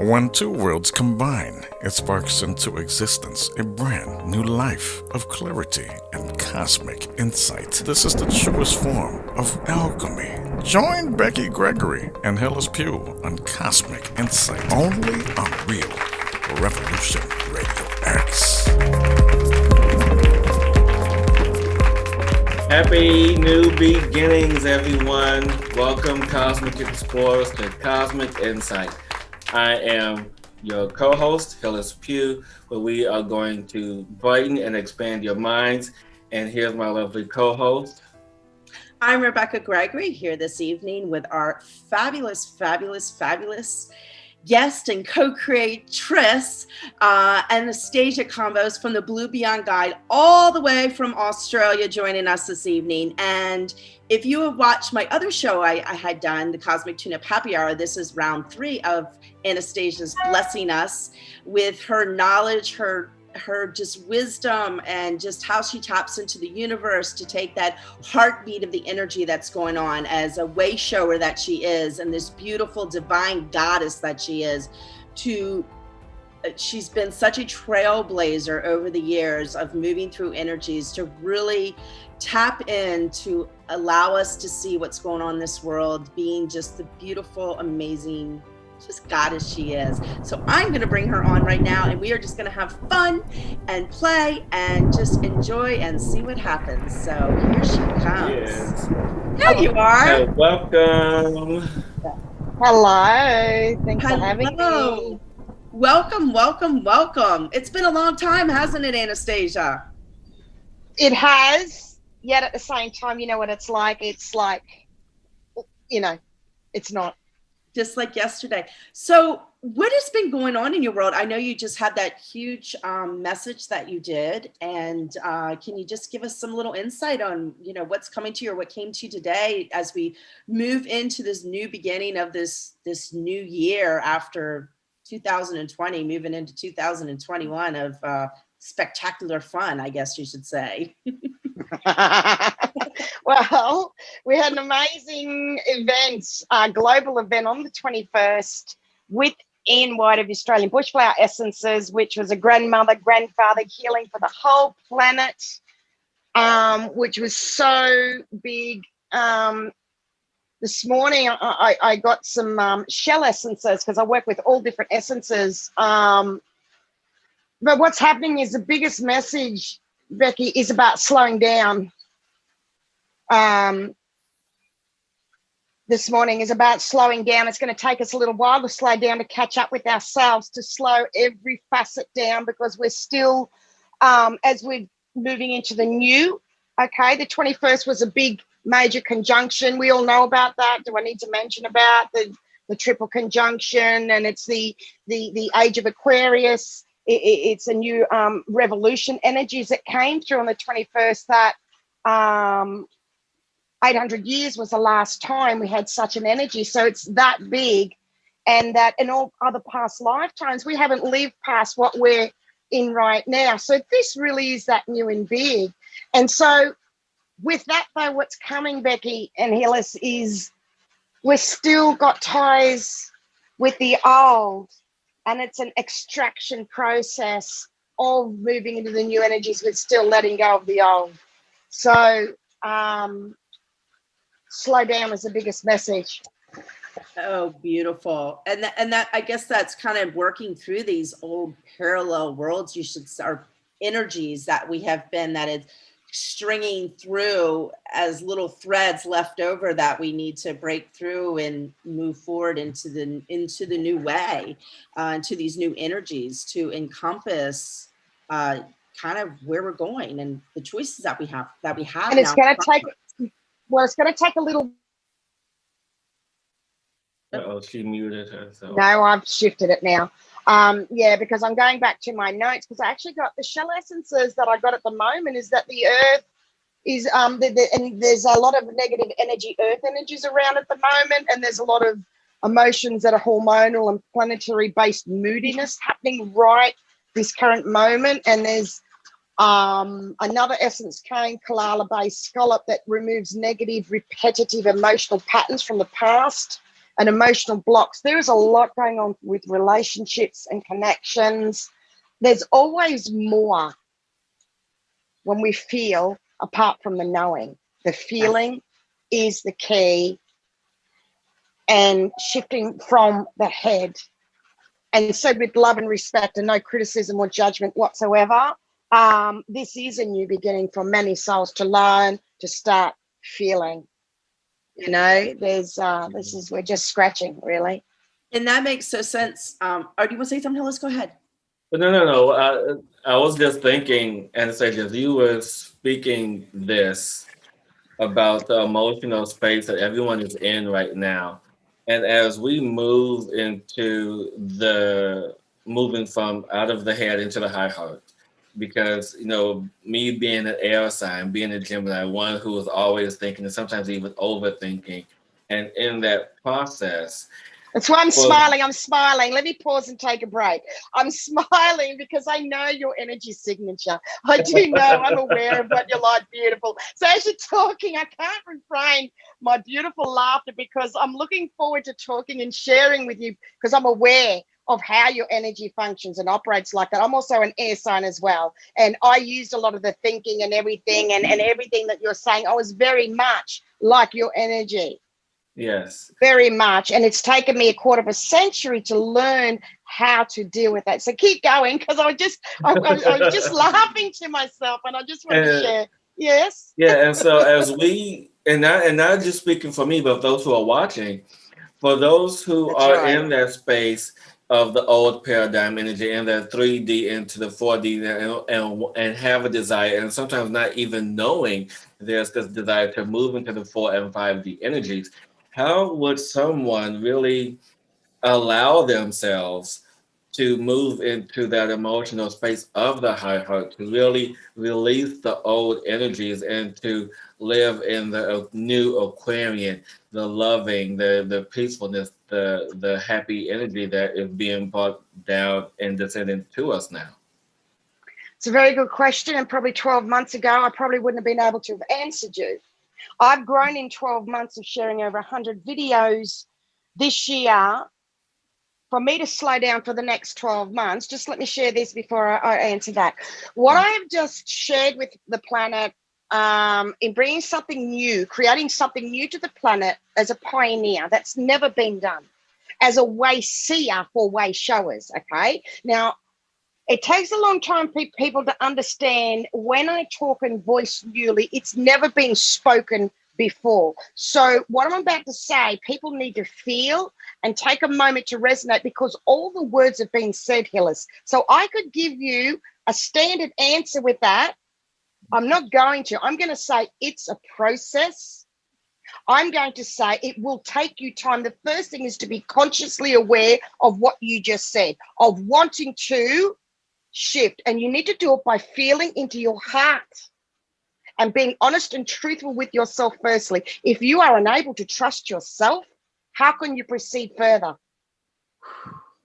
When two worlds combine, it sparks into existence a brand new life of clarity and cosmic insight. This is the truest form of alchemy. Join Becky, Gregory, and Hillis Pugh on Cosmic Insight, only on Real Revolution Radio X. Happy new beginnings, everyone. Welcome, Cosmic Explorers, to Cosmic Insight. I am your co-host, Hillis Pugh, where we are going to brighten and expand your minds. And here's my lovely co-host. I'm Rebecca Gregory, here this evening with our fabulous guest and co-creatress, Anastacia Kompos from the Blue Beyond Guide, all the way from Australia, joining us this evening. And if you have watched my other show I had done, the Cosmic Tune-Up Happy Hour, this is round 3 of Anastasia's blessing us with her knowledge, her just wisdom, and just how she taps into the universe to take that heartbeat of the energy that's going on as a way shower that she is, and this beautiful divine goddess that she is. She's been such a trailblazer over the years of moving through energies to really tap in to allow us to see what's going on in this world, being just the beautiful, amazing, just goddess she is. So I'm going to bring her on right now, and we are just going to have fun and play and just enjoy and see what happens. So here she comes. Yes. There you are. Welcome. Hello. Thanks for having me. Welcome. It's been a long time, hasn't it, Anastacia? It has, yet at the same time, you know what it's like? It's like, it's not. Just like yesterday. So what has been going on in your world? I know you just had that huge message that you did. And can you just give us some little insight on, what's coming to you or what came to you today as we move into this new beginning of this new year after 2020, moving into 2021 of spectacular fun, I guess you should say. Well, we had an amazing event, global event on the 21st with Ian White of Australian Bushflower Essences, which was a grandmother, grandfather healing for the whole planet, which was so big. This morning, I got some shell essences because I work with all different essences. But what's happening is the biggest message, Becky, is about slowing down. This morning is about slowing down. It's going to take us a little while to slow down, to catch up with ourselves, to slow every facet down, because we're still, as we're moving into the new, okay, the 21st was a big major conjunction. We all know about that. Do I need to mention about the triple conjunction? And it's the age of Aquarius. It's a new revolution energies that came through on the 21st that 800 years was the last time we had such an energy. So it's that big, and that in all other past lifetimes, we haven't lived past what we're in right now. So this really is that new and big. And so with that, though, what's coming, Becky and Hillis, is we've still got ties with the old, and it's an extraction process of moving into the new energies, but still letting go of the old. So slow down is the biggest message. Oh, beautiful. And that I guess that's kind of working through these old parallel worlds, or energies that we have been, that is stringing through as little threads left over that we need to break through and move forward into the new way, into these new energies to encompass kind of where we're going and the choices that we have and it's going to take a little. She muted herself. No, I've shifted it now. Because I'm going back to my notes, because I actually got the shell essences that I got at the moment is that the earth is and there's a lot of negative energy, earth energies around at the moment, and there's a lot of emotions that are hormonal and planetary based moodiness happening right this current moment, and there's Another essence cane, koala-based scallop, that removes negative, repetitive emotional patterns from the past and emotional blocks. There is a lot going on with relationships and connections. There's always more when we feel apart from the knowing. The feeling is the key, and shifting from the head. And so with love and respect and no criticism or judgment whatsoever, this is a new beginning for many souls to learn, to start feeling. You know, we're just scratching, really. And that makes so sense. Or do you want to say something? Let's go ahead. But no. I was just thinking, Anastacia, as you were speaking this about the emotional space that everyone is in right now. And as we move into moving from out of the head into the heart, because, me being an air sign, being a Gemini, one who is always thinking and sometimes even overthinking. And in that process, that's why I'm smiling. I'm smiling. Let me pause and take a break. I'm smiling because I know your energy signature. I do know. I'm aware of what you're like, beautiful. So as you're talking, I can't refrain my beautiful laughter because I'm looking forward to talking and sharing with you because I'm aware of how your energy functions and operates like that. I'm also an air sign as well. And I used a lot of the thinking and everything and everything that you're saying. I was very much like your energy. Yes. Very much. And it's taken me a quarter of a century to learn how to deal with that. So keep going, because I was just laughing to myself, and I just want to share. Yes. Yeah. And so as not just speaking for me, but those who are watching, for those who are in that space of the old paradigm energy and that 3D into the 4D and have a desire, and sometimes not even knowing there's this desire to move into the 4 and 5D energies, how would someone really allow themselves to move into that emotional space of the high heart, to really release the old energies and to live in the new Aquarian, the loving, the peacefulness, the happy energy that is being brought down and descending to us now? It's a very good question, and probably 12 months ago, I probably wouldn't have been able to have answered you. I've grown in 12 months of sharing over 100 videos this year. For me to slow down for the next 12 months, just let me share this before I answer that. What I have just shared with the planet in bringing something new, creating something new to the planet as a pioneer, that's never been done, as a way seer for way showers, okay? Now, it takes a long time for people to understand when I talk and voice newly, it's never been spoken before. So what I'm about to say, people need to feel and take a moment to resonate, because all the words have been said, Hillis. So I could give you a standard answer with that. I'm not going to. I'm going to say it's a process. I'm going to say it will take you time. The first thing is to be consciously aware of what you just said, of wanting to shift. And you need to do it by feeling into your heart and being honest and truthful with yourself firstly. If you are unable to trust yourself, how can you proceed further?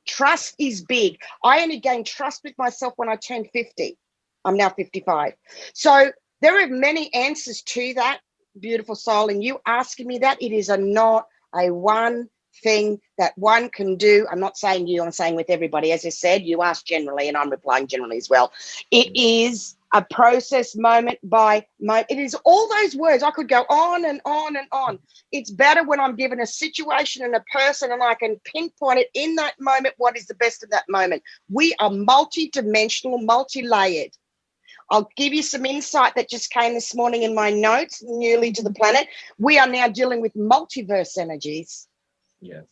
Trust is big. I only gained trust with myself when I turned 50. I'm now 55. So there are many answers to that, beautiful soul. And you asking me that, it is not a one thing that one can do. I'm not saying you, I'm saying with everybody. As I said, you asked generally and I'm replying generally as well. It is a process, moment by moment. It is all those words. I could go on and on and on. It's better when I'm given a situation and a person and I can pinpoint it in that moment, what is the best of that moment. We are multi-dimensional, multi-layered. I'll give you some insight that just came this morning in my notes, newly to the planet. We are now dealing with multiverse energies. Yes.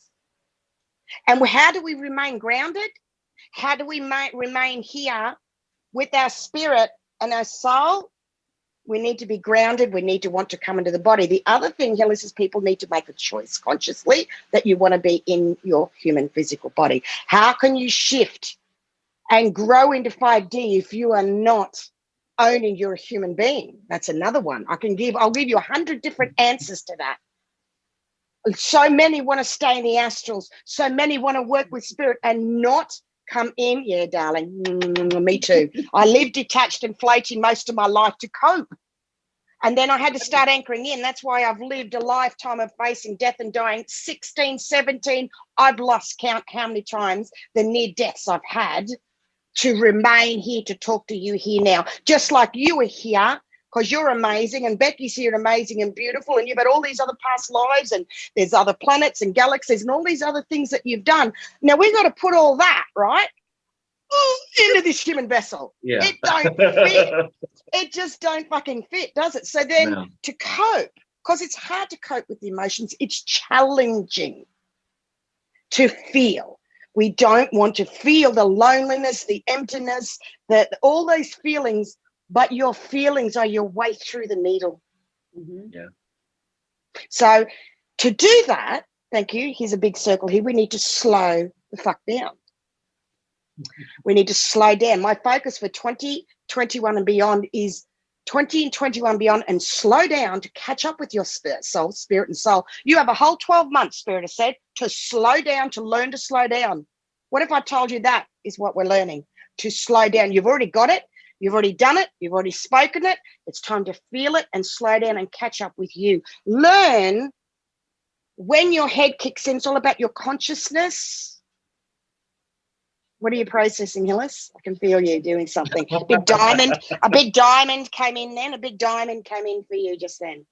And how do we remain grounded? How do we remain here with our spirit and our soul? We need to be grounded. We need to want to come into the body. The other thing, Hillis, is people need to make a choice consciously that you want to be in your human physical body. How can you shift and grow into 5D if you are not owning you're a human being? That's another one. I'll give you 100 different answers to that. So many want to stay in the astrals. So many want to work with spirit and not come in. Yeah, darling. Me too. I lived detached and floating most of my life to cope. And then I had to start anchoring in. That's why I've lived a lifetime of facing death and dying. 16, 17, I've lost count how many times the near deaths I've had to remain here to talk to you here now. Just like you are here, because you're amazing, and Becky's here amazing and beautiful, and you've had all these other past lives, and there's other planets and galaxies and all these other things that you've done. Now we've got to put all that, right, into this human vessel. Yeah. It don't fit. It just don't fucking fit, does it? So then No. to cope, because it's hard to cope with the emotions, it's challenging to feel. We don't want to feel the loneliness, the emptiness, all those feelings, but your feelings are your way through the needle. Mm-hmm. Yeah. So to do that, thank you, here's a big circle here, we need to slow the fuck down. We need to slow down. My focus for 2021 and beyond is 20 and 21 beyond, and slow down to catch up with your spirit and soul. You have a whole 12 months, Spirit has said, to slow down, to learn to slow down. What if I told you that is what we're learning? To slow down. You've already got it. You've already done it. You've already spoken it. It's time to feel it and slow down and catch up with you. Learn when your head kicks in. It's all about your consciousness. What are you processing, Hillis? I can feel you doing something. A big diamond came in then. A big diamond came in for you just then.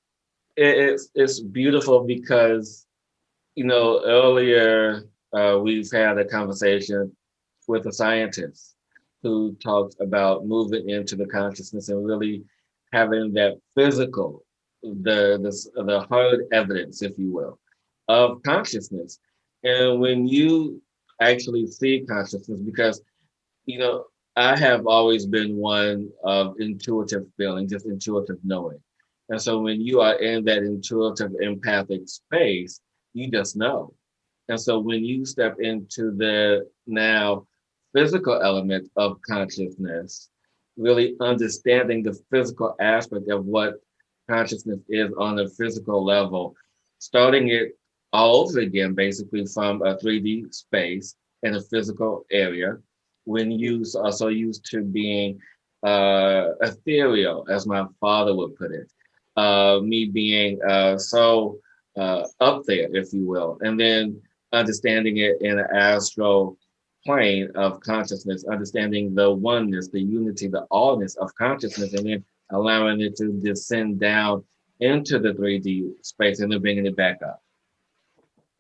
It's beautiful because, earlier we've had a conversation with a scientist who talks about moving into the consciousness and really having that physical, the hard evidence, if you will, of consciousness. And when you actually see consciousness, because I have always been one of intuitive feeling, just intuitive knowing. And so when you are in that intuitive empathic space, you just know. And so when you step into the now physical element of consciousness, really understanding the physical aspect of what consciousness is on a physical level, starting it all over again, basically from a 3D space in a physical area, when you are so used to being ethereal, as my father would put it, me being so up there, if you will, and then understanding it in an astral plane of consciousness, understanding the oneness, the unity, the allness of consciousness, and then allowing it to descend down into the 3D space and then bringing it back up.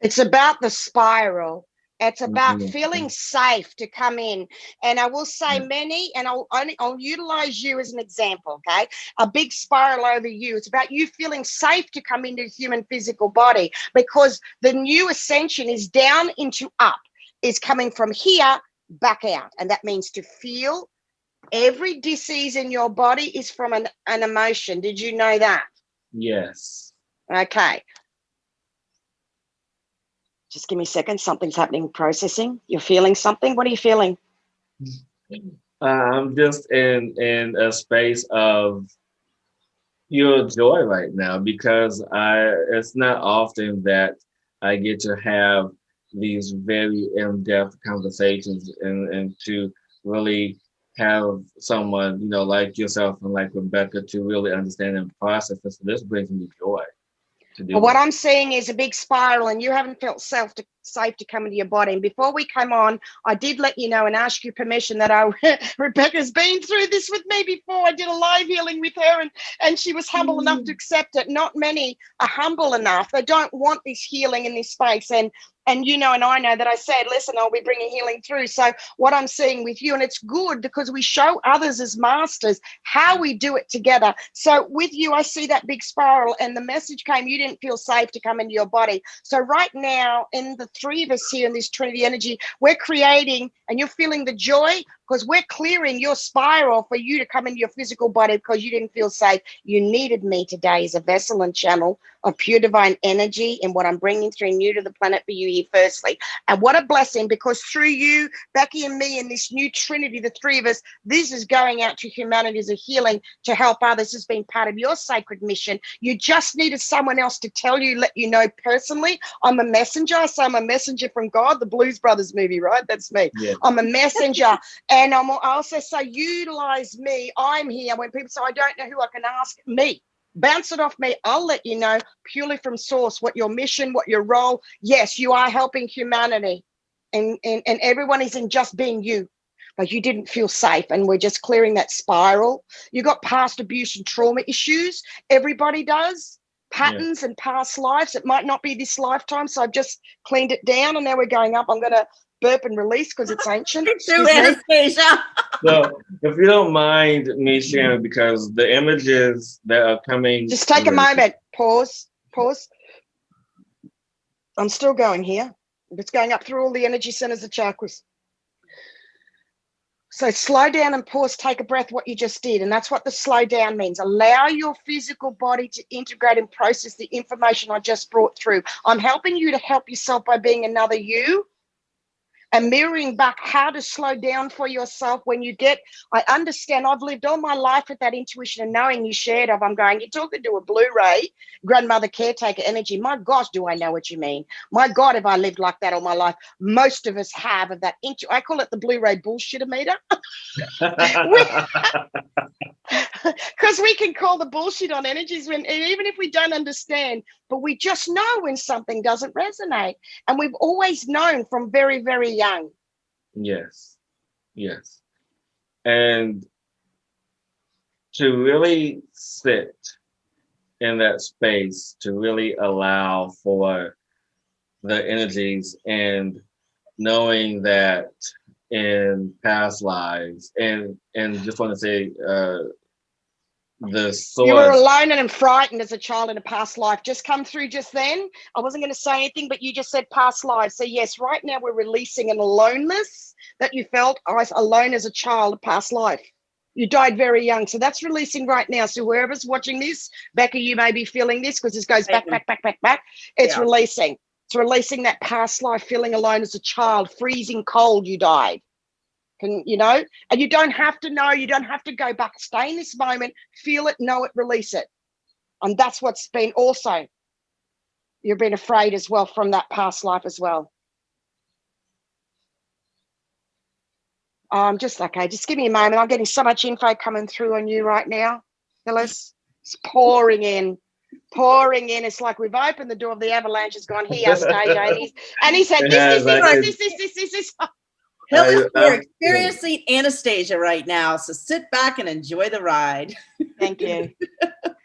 It's about the spiral. It's about feeling safe to come in. And I will say many, and I'll utilize you as an example, okay? A big spiral over you. It's about you feeling safe to come into the human physical body, because the new ascension is down into up, is coming from here back out. And that means to feel. Every disease in your body is from an emotion. Did you know that? Yes. Okay. Just give me a second. Something's happening. Processing. You're feeling something. What are you feeling? I'm just in a space of pure joy right now, because it's not often that I get to have these very in-depth conversations and to really have someone, like yourself and like Rebecca, to really understand and process this. So this brings me joy. Well, what I'm seeing is a big spiral, and you haven't felt safe to come into your body. And before we came on, I did let you know and ask you permission that Rebecca's been through this with me before. I did a live healing with her, and she was humble enough to accept it. Not many are humble enough. They don't want this healing in this space. And and I know that I said, listen, I'll be bringing healing through. So what I'm seeing with you, and it's good because we show others as masters how we do it together. So with you, I see that big spiral, and the message came, you didn't feel safe to come into your body. So right now, in the three of us here in this Trinity energy, we're creating, and you're feeling the joy, because we're clearing your spiral for you to come into your physical body because you didn't feel safe. You needed me today as a vessel and channel of pure divine energy and what I'm bringing through you to the planet for you here firstly. And what a blessing, because through you, Becky and me, and this new trinity, the three of us, this is going out to humanity as a healing to help others, has been part of your sacred mission. You just needed someone else to tell you, let you know personally. I'm a messenger. I say I'm a messenger from God, the Blues Brothers movie, right? That's me. Yeah. I'm a messenger. And I also say, utilize me. I'm here. When people say, I don't know who I can ask, me. Bounce it off me. I'll let you know purely from source what your mission, what your role. Yes, you are helping humanity. And everyone is in just being you. But you didn't feel safe, and we're just clearing that spiral. You got past abuse and trauma issues. Everybody does. Patterns and past lives. It might not be this lifetime, so I've just cleaned it down, and now we're going up. I'm going to burp and release because it's ancient. True, Anastacia. So, if you don't mind me sharing, because the images that are coming. Just take a moment. Pause. I'm still going here. It's going up through all the energy centers, the chakras. So slow down and pause, take a breath, what you just did. And that's what the slow down means. Allow your physical body to integrate and process the information I just brought through. I'm helping you to help yourself by being another you and mirroring back how to slow down for yourself when you get, I understand, I've lived all my life with that intuition and knowing you shared of, I'm going, you're talking to a Blu-ray grandmother caretaker energy. My gosh, do I know what you mean? My God, have I lived like that all my life? Most of us have of that. I call it the Blu-ray bullshit-o-meter. Because we can call the bullshit on energies when, even if we don't understand, but we just know when something doesn't resonate. And we've always known from very, very young. Yes. And to really sit in that space, to really allow for the energies and knowing that in past lives, and just want to say the source. You were alone and frightened as a child in a past life. Just come through just then. I wasn't going to say anything, but you just said past lives. So yes, right now we're releasing an aloneness that you felt. I was alone as a child, a past life. You died very young. So that's releasing right now. So whoever's watching this, Becky, you may be feeling this because this goes back. It's releasing. It's releasing that past life, feeling alone as a child, freezing cold, you died. And you don't have to know, you don't have to go back. Stay in this moment, feel it, know it, release it. And that's what's been also, you've been afraid as well from that past life as well. Just okay, just give me a moment. I'm getting so much info coming through on you right now, Hillis. It's pouring in. It's like we've opened the door of the avalanche, has gone here, Anastacia, and he said this. Hillis, we're experiencing Anastacia right now, so sit back and enjoy the ride. Thank you.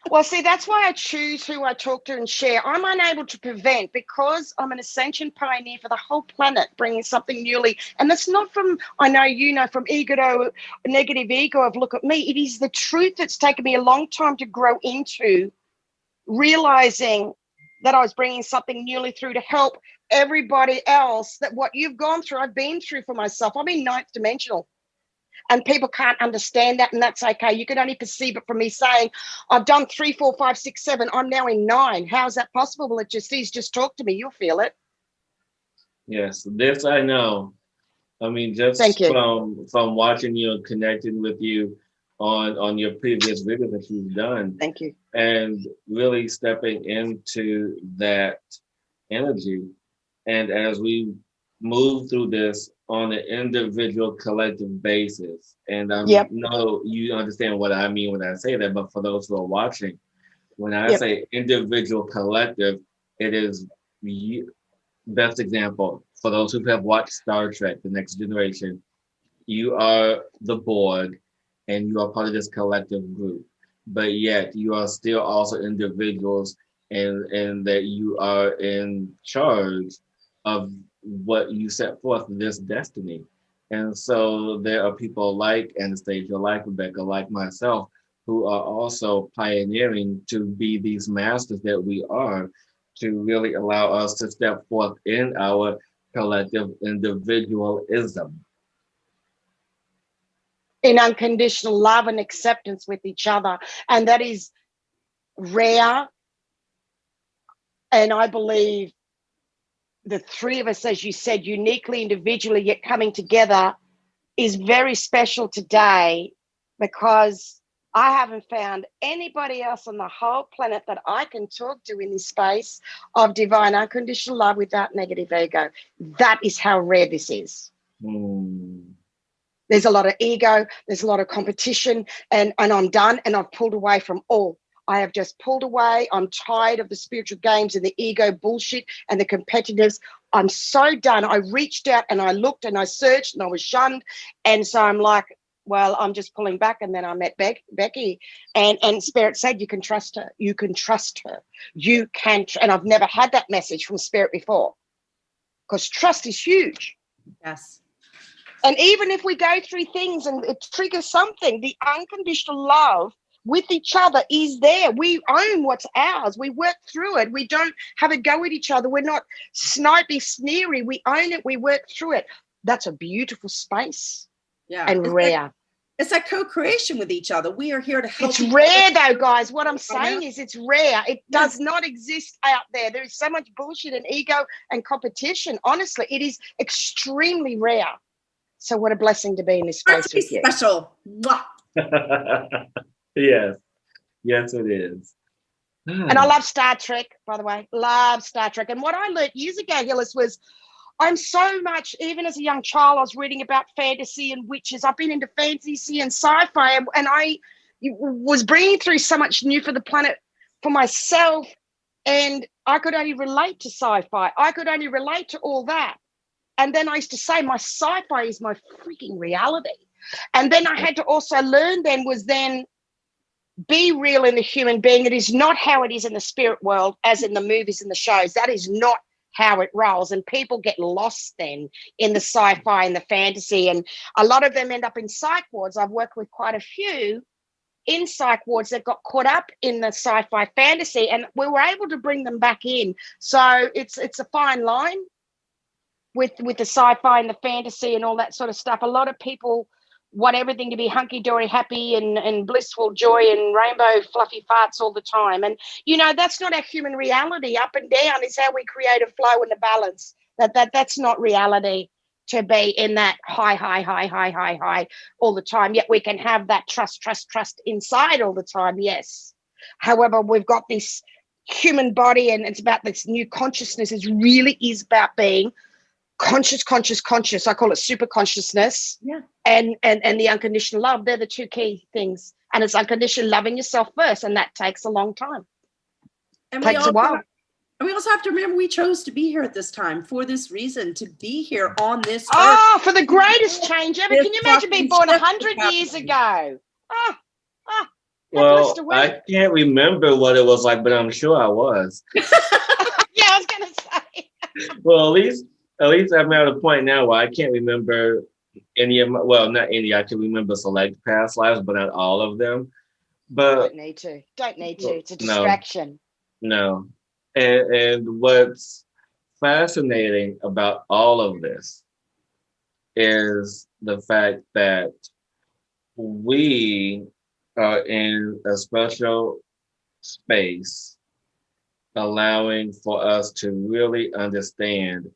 Well, see, that's why I choose who I talk to and share. I'm unable to prevent because I'm an ascension pioneer for the whole planet, bringing something newly. And that's not from, I know, from ego, negative ego of look at me. It is the truth that's taken me a long time to grow into, realizing that I was bringing something newly through to help everybody else, that what you've gone through, I've been through for myself. I'm in ninth dimensional and people can't understand that, and that's okay. You can only perceive it from me saying, I've done 3, 4, 5, 6, 7. I'm now in 9. How is that possible? Well, it just is. Just talk to me. You'll feel it. Yes, this I know. I mean, just from watching you and connecting with you on your previous videos that you've done. Thank you. And really stepping into that energy. And as we move through this on an individual collective basis, and I know you understand what I mean when I say that, but for those who are watching, when I say individual collective, it is best example for those who have watched Star Trek, The Next Generation. You are the Borg and you are part of this collective group, but yet you are still also individuals, and that you are in charge of what you set forth, this destiny. And so there are people like Anastacia, like Rebecca, like myself, who are also pioneering to be these masters that we are, to really allow us to step forth in our collective individualism. in unconditional love and acceptance with each other. And that is rare. And I believe the three of us, as you said, uniquely, individually, yet coming together, is very special today, because I haven't found anybody else on the whole planet that I can talk to in this space of divine unconditional love without negative ego. That is how rare this is. There's a lot of ego, there's a lot of competition, and I'm done, and I've pulled away from all. I have just pulled away. I'm tired of the spiritual games and the ego bullshit and the competitors. I'm so done. I reached out and I looked and I searched and I was shunned. And so I'm like, well, I'm just pulling back. And then I met Becky, and Spirit said, you can trust her. You can trust her. You can. And I've never had that message from Spirit before, because trust is huge. Yes. And even if we go through things and it triggers something, the unconditional love with each other is there. We own what's ours. We work through it. We don't have a go at each other. We're not snipey, sneery. We own it. We work through it. That's a beautiful space. Yeah. And rare. It's that co-creation with each other. We are here to help. It's rare though, guys. What I'm saying is it's rare. It does not exist out there. There is so much bullshit and ego and competition. Honestly, it is extremely rare. So what a blessing to be in this space with you. Special. Mwah. Yes. Yes, it is. And I love Star Trek, by the way. Love Star Trek. And what I learned years ago, Hillis, was I'm so much, even as a young child, I was reading about fantasy and witches. I've been into fantasy and sci-fi, and I was bringing through so much new for the planet for myself, and I could only relate to sci-fi. I could only relate to all that. And then I used to say my sci-fi is my freaking reality. And then I had to also learn be real in the human being. It is not how it is in the spirit world, as in the movies and the shows. That is not how it rolls. And people get lost then in the sci-fi and the fantasy. And a lot of them end up in psych wards. I've worked with quite a few in psych wards that got caught up in the sci-fi fantasy, and we were able to bring them back in. So it's a fine line with the sci-fi and the fantasy and all that sort of stuff. A lot of people want everything to be hunky-dory, happy and blissful joy and rainbow fluffy farts all the time. And, that's not our human reality. Up and down is how we create a flow and a balance. That's not reality, to be in that high all the time. Yet we can have that trust inside all the time, yes. However, we've got this human body, and it's about this new consciousness. It really is about being conscious. I call it super consciousness. Yeah. And the unconditional love. They're the two key things. And it's unconditional loving yourself first, and that takes a long time. And takes a while. And we also have to remember we chose to be here at this time for this reason, to be here on this earth. Oh, for the greatest change ever. Can you imagine being born 100 years ago? Well, I can't remember what it was like, but I'm sure I was. Yeah, I was going to say. Well, at least I'm at a point now where I can't remember any of not any. I can remember select past lives, but not all of them. But Don't need to. It's a distraction. No. And what's fascinating about all of this is the fact that we are in a special space, allowing for us to really understand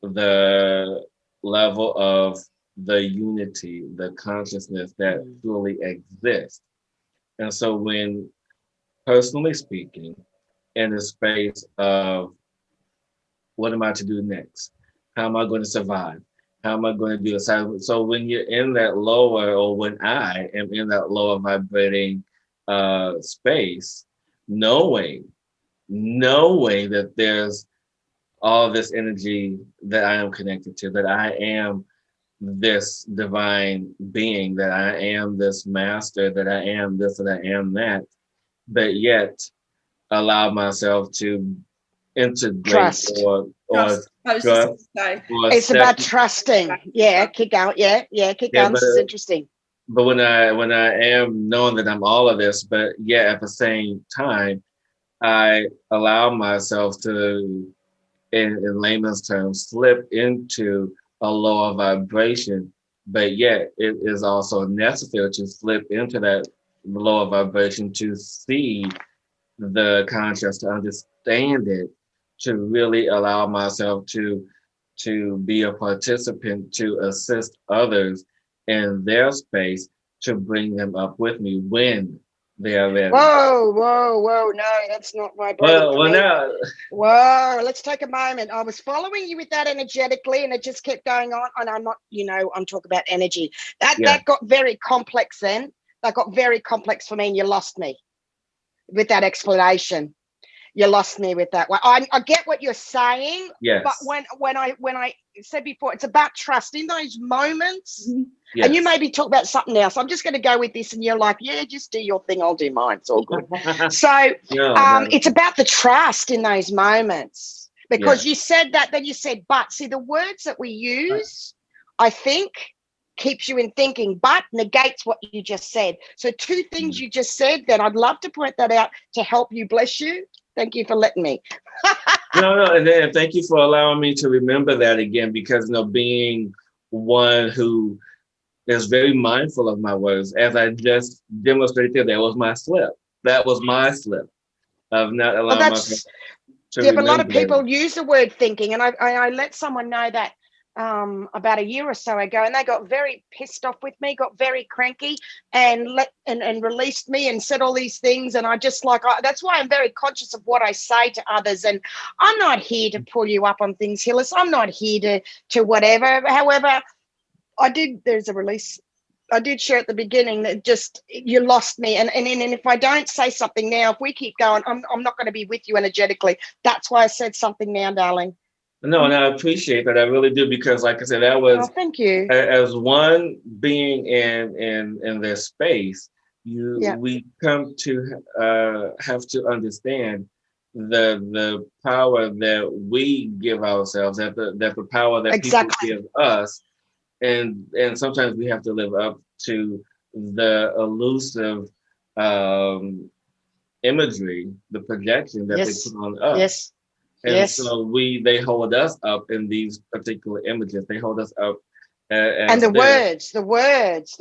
the level of the unity, the consciousness that truly exists. And so when, personally speaking, in the space of what am I to do next? How am I going to survive? How am I going to do this? So when you're in that lower, or when I am in that lower vibrating space, knowing that there's all this energy that I am connected to, that I am this divine being, that I am this master, that I am this, that I am that, but yet allow myself to integrate trust. Trust. It's about trusting. Yeah, keep going. Yeah, keep going. This is interesting. But when I am knowing that I'm all of this, but yet at the same time, I allow myself to, in layman's terms, slip into a lower vibration but yet it is also necessary to slip into that lower vibration to see the conscious, to understand it, to really allow myself to be a participant, to assist others in their space, to bring them up with me when they are ready. Whoa. No, that's not vibrating for Well, me. now, Whoa, let's take a moment. I was following you with that energetically, and it just kept going on. And I'm not, I'm talking about energy. yeah, That got very complex then. That got very complex for me, and you lost me with that explanation. You lost me with that one. I get what you're saying, but yes, when I said before, it's about trust in those moments. yes. And you maybe talk about something else. I'm just going to go with this, and you're like, yeah, just do your thing. I'll do mine. It's all good. So No. it's about the trust in those moments, because Yeah. you said that, then you said, but. See, the words that we use, I think, keeps you in thinking, but negates what you just said. So two things you just said, then I'd love to point that out to help you. Bless you. Thank you for letting me. No, and then thank you for allowing me to remember that again, because being one who is very mindful of my words, as I just demonstrated, that was my slip. That was my slip of not Well, allowing myself that's, to yeah, but a lot of remember it. people use the word thinking, and I let someone know that about a year or so ago, and they got very pissed off with me, got very cranky, and released me and said all these things. And I just that's why I'm very conscious of what I say to others. And I'm not here to pull you up on things, Hillis. I'm not here to whatever. However, there's a release. I did share at the beginning that just you lost me, and if I don't say something now, if we keep going, I'm not going to be with you energetically. That's why I said something now, darling. No, and I appreciate that. I really do, because, like I said, that Oh, was thank you. as one being in this space. Yeah, We come to have to understand the power that we give ourselves, that the power that people exactly. give us, and sometimes we have to live up to the elusive um, imagery, the projection that they Yes, put on us. yes, And yes. so they hold us up in these particular images. They hold us up And as the this.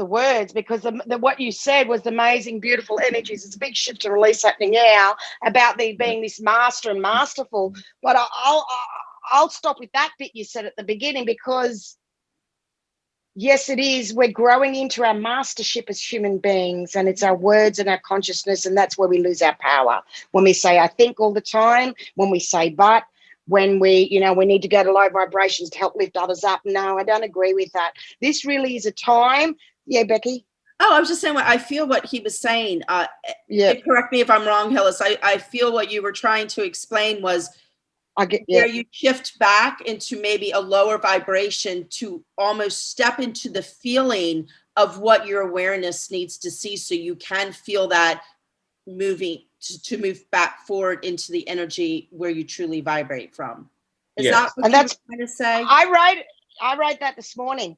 words, because what you said was amazing, beautiful energies. It's a big shift to release happening now about being this master and masterful. But I'll stop with that bit you said at the beginning, because yes, it is. We're growing into our mastership as human beings, and it's our words and our consciousness, and that's where we lose our power. When we say I think all the time, when we say but, when we need to go to low vibrations to help lift others up. No, I don't agree with that. This really is a time. Yeah, Becky? Oh, I was just saying I feel what he was saying. Yeah, Correct me if I'm wrong, Hillis. I feel what you were trying to explain was I get, yeah. where you shift back into maybe a lower vibration to almost step into the feeling of what your awareness needs to see, so you can feel that moving to move back forward into the energy where you truly vibrate from. Is that Yes. what And you were that's, trying to say? I wrote that this morning.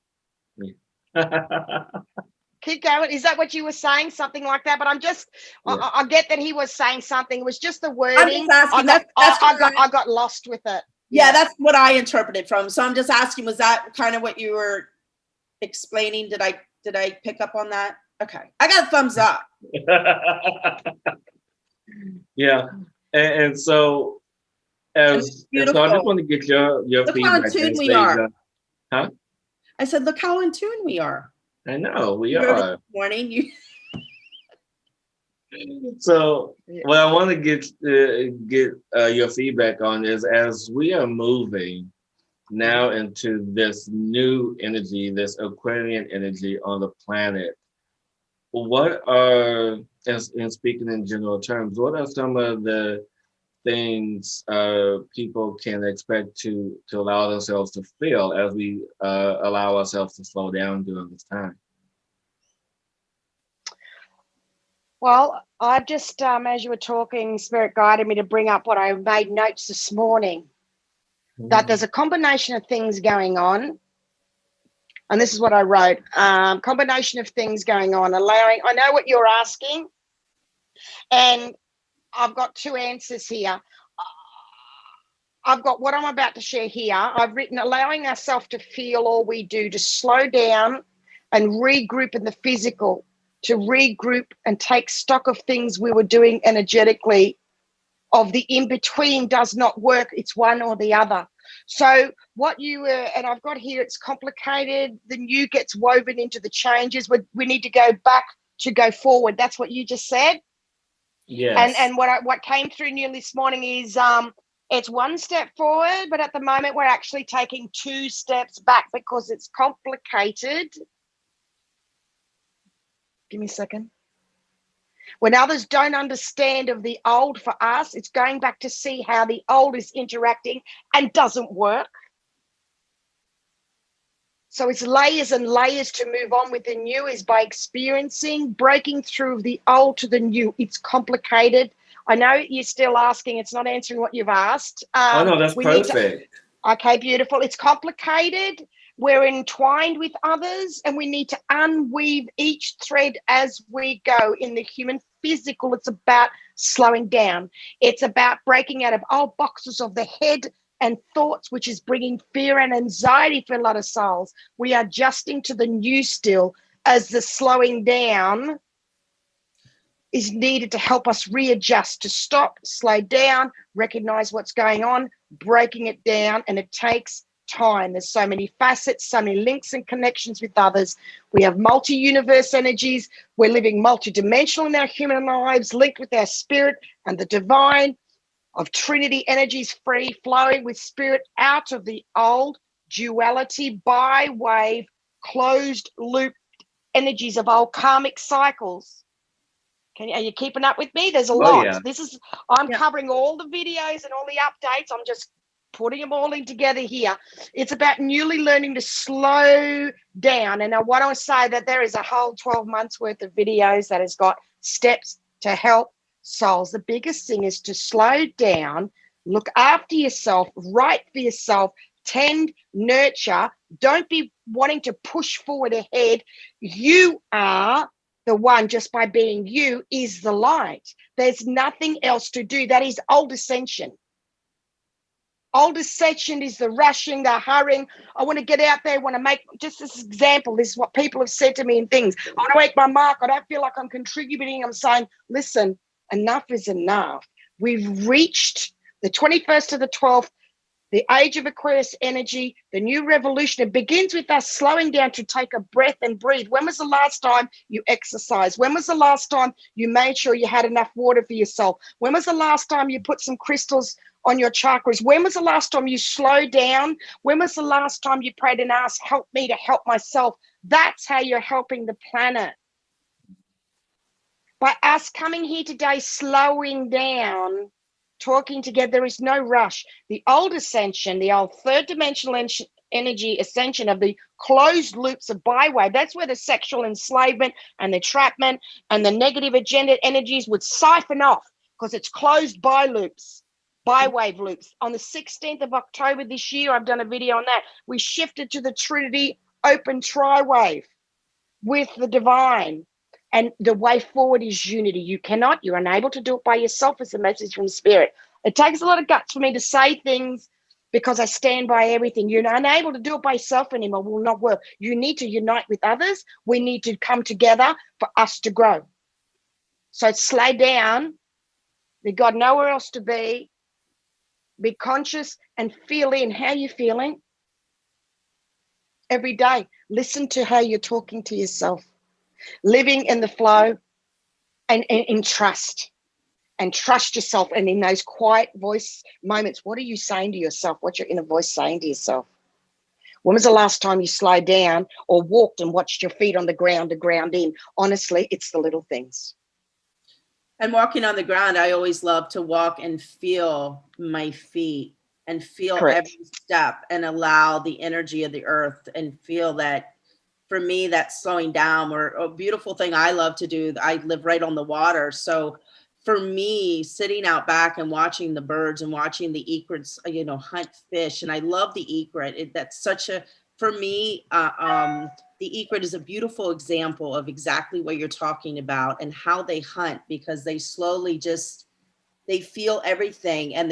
Keep going. Is that what you were saying? Something like that? But I'm just, Yeah. I get that he was saying something. It was just the I'm just wording. asking. I got lost with it. Yeah, that's what I interpreted from. So I'm just asking, was that kind of what you were explaining? Did I pick up on that? Okay. I got a thumbs up. Yeah. And so so I just want to get your Look how in feedback, tune we Anastasia. are. Huh? I said, look how in tune we are. I know we You wrote it are. this morning. So what I want to get your feedback on is, as we are moving now into this new energy, this Aquarian energy on the planet, what are, in speaking in general terms, what are some of the things people can expect to allow themselves to feel as we allow ourselves to slow down during this time? Well, I just, as you were talking, Spirit guided me to bring up what I made notes this morning, that there's a combination of things going on. And this is what I wrote, combination of things going on, I know what you're asking, and I've got two answers here. I've got what I'm about to share here. I've written allowing ourselves to feel all we do, to slow down and regroup in the physical, to regroup and take stock of things we were doing energetically, of the in-between does not work. It's one or the other. So what you and I've got here, it's complicated. The new gets woven into the changes. We need to go back to go forward. That's what you just said. Yes. And what came through new this morning is it's one step forward, but at the moment we're actually taking 2 steps back because it's complicated. Give me a second. When others don't understand of the old for us, it's going back to see how the old is interacting and doesn't work. So it's layers and layers to move on with the new, is by experiencing, breaking through the old to the new. It's complicated. I know you're still asking. It's not answering what you've asked. Oh, no, that's perfect. Okay, beautiful. It's complicated. We're entwined with others, and we need to unweave each thread as we go. In the human physical, it's about slowing down. It's about breaking out of old boxes of the head and thoughts, which is bringing fear and anxiety for a lot of souls. We are adjusting to the new still, as the slowing down is needed to help us readjust, to stop, slow down, recognize what's going on, breaking it down, and it takes time. There's so many facets, so many links and connections with others. We have multi-universe energies. We're living multi-dimensional in our human lives, linked with our spirit and the divine of Trinity energies, free flowing with spirit out of the old duality, by wave, closed loop energies of old karmic cycles. Are you keeping up with me? There's a lot. Yeah. I'm covering all the videos and all the updates. I'm just putting them all in together here. It's about newly learning to slow down. And I want to say that there is a whole 12 months worth of videos that has got steps to help souls. The biggest thing is to slow down, look after yourself, write for yourself, tend, nurture. Don't be wanting to push forward ahead. You are the one, just by being you, is the light. There's nothing else to do. That is old ascension. Old ascension is the rushing, the hurrying. I want to get out there, I want to make, just this example, this is what people have said to me in things. I want to make my mark. I don't feel like I'm contributing. I'm saying, listen, enough is enough. We've reached the 21st to the 12th, the age of Aquarius energy, the new revolution. It begins with us slowing down to take a breath and breathe. When was the last time you exercised? When was the last time you made sure you had enough water for yourself? When was the last time you put some crystals on your chakras? When was the last time you slowed down? When was the last time you prayed and asked, help me to help myself? That's how you're helping the planet. By us coming here today, slowing down, talking together, there is no rush. The old ascension, the old third dimensional energy ascension of the closed loops of byway, that's where the sexual enslavement and the entrapment and the negative agenda energies would siphon off, because it's closed by loops, bywave loops. On the 16th of October this year, I've done a video on that. We shifted to the Trinity open tri-wave with the divine. And the way forward is unity. You're unable to do it by yourself, as a message from spirit. It takes a lot of guts for me to say things, because I stand by everything. You're unable to do it by yourself anymore. It will not work. You need to unite with others. We need to come together for us to grow. So slow down. We've got nowhere else to be. Be conscious and feel in how you're feeling every day. Listen to how you're talking to yourself. Living in the flow and in trust, and trust yourself. And in those quiet voice moments, what are you saying to yourself? What's your inner voice saying to yourself? When was the last time you slowed down or walked and watched your feet on the ground to ground in? Honestly, it's the little things. And walking on the ground, I always love to walk and feel my feet and feel Correct. every step and allow the energy of the earth and feel that. For me, that's slowing down. Or a beautiful thing I love to do, I live right on the water. So for me, sitting out back and watching the birds and watching the egrets, hunt fish. And I love the egret. That's such a, for me, the egret is a beautiful example of exactly what you're talking about and how they hunt, because they slowly they feel everything, and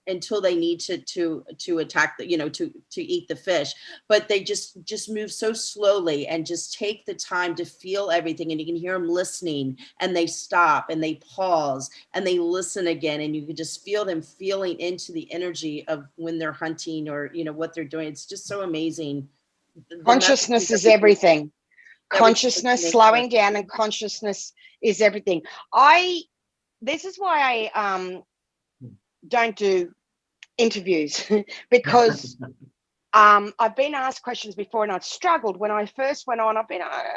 until they need to attack the, to eat the fish. But they just move so slowly and just take the time to feel everything. And you can hear them listening, and they stop and they pause and they listen again. And you can just feel them feeling into the energy of when they're hunting or, what they're doing. It's just so amazing. Consciousness is everything. Consciousness, slowing everything. down, and consciousness is everything. This is why I don't do interviews because I've been asked questions before and I've struggled. When I first went on, I've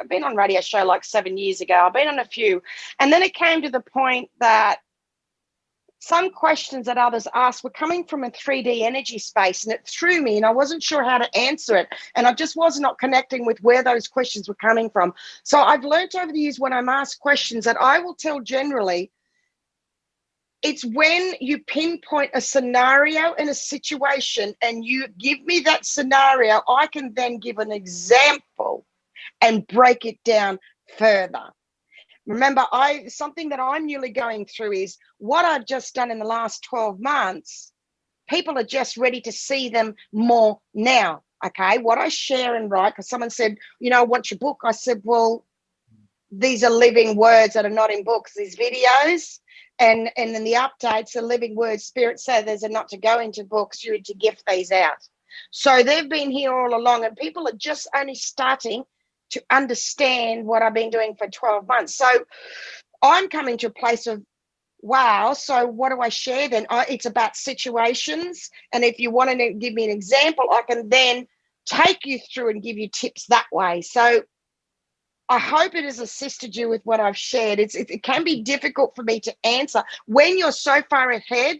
been on radio show like 7 years ago. I've been on a few, and then it came to the point that some questions that others asked were coming from a 3D energy space, and it threw me, and I wasn't sure how to answer it, and I just was not connecting with where those questions were coming from. So I've learned over the years, when I'm asked questions, that I will tell generally, it's when you pinpoint a scenario in a situation and you give me that scenario, I can then give an example and break it down further. Remember, something that I'm newly going through is what I've just done in the last 12 months. People are just ready to see them more now. Okay, what I share and write, because someone said, what's your book? I said, well, these are living words that are not in books, these videos. And in the updates, the living words, Spirit say there's a not to go into books, you're to gift these out. So they've been here all along, and people are just only starting to understand what I've been doing for 12 months. So I'm coming to a place of, wow, so what do I share then? It's about situations. And if you want to give me an example, I can then take you through and give you tips that way. So I hope it has assisted you with what I've shared. It can be difficult for me to answer when you're so far ahead